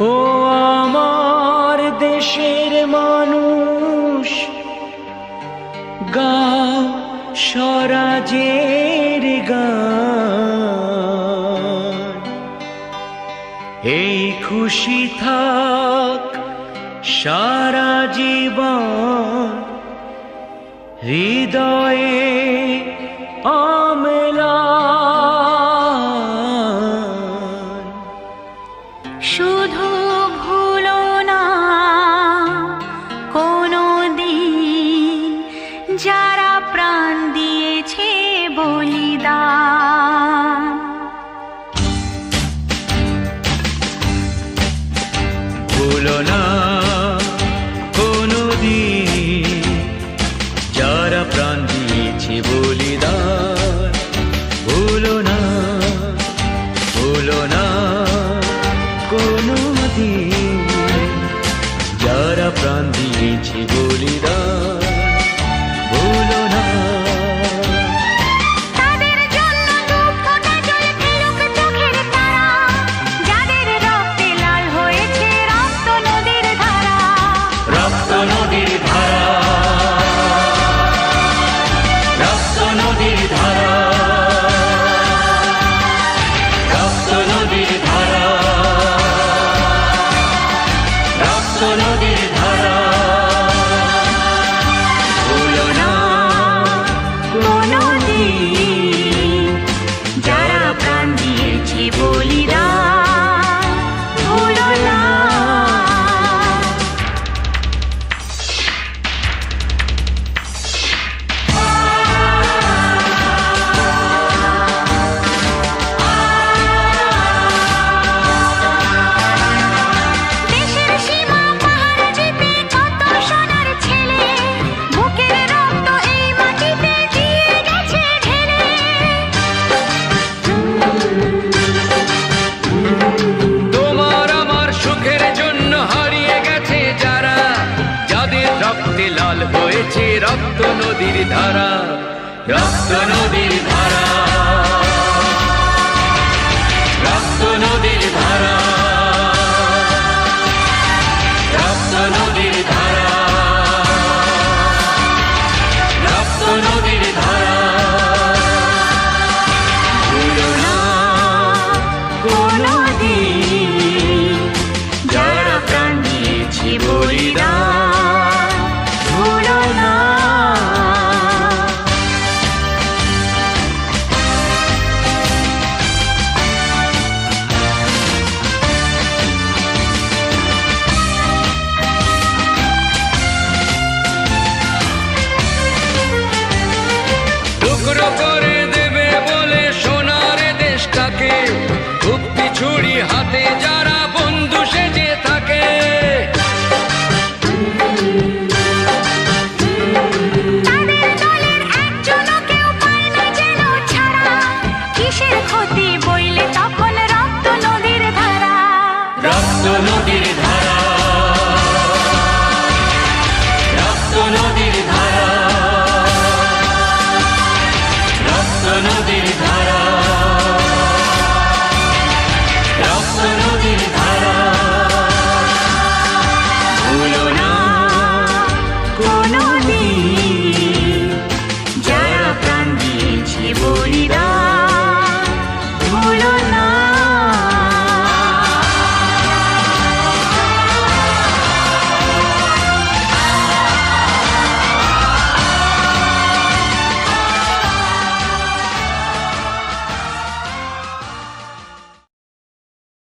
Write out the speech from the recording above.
ও আমার দেশের মানুষ, গাও স্বরাজের গান। এই খুশি থাক সারা জীবন হৃদয়ে অম্লান। শুধু ভুলো না কোনো দিন যারা প্রাণ দিয়েছে বলিদান। ভুলো না কোনো দিন যারা প্রাণ দিয়েছে বলিদান। ভুলো না, ভুলো না কোনো দিন যারা প্রাণ দিয়েছে বলিদান। ভুলো না। তাদের জন্য দু ফোঁটা জল ফেলুক চোখের তারা, যাদের রক্তে লাল হয়েছে রক্ত নদীর ধারা। রক্ত নদীর ধারা, রক্ত নদীর ধারা, রক্ত নদীর ধারা, রক্ত নদীর ধারা। ভুলো না কোনো দিন যারা প্রাণ দিয়েছে বলিদান। ভুলো না। দেশের সীমা পাহাড় জিতে কত সোনার ছেলে, বুকের রক্ত এই মাটিতে দিয়ে গেছে ঢেলে। তোমার আমার সুখের জন্য হারিয়ে গেছে যারা, যাদের রক্তে লাল হয়েছে রক্ত নদীর ধারা। রক্ত নদীর ধারা।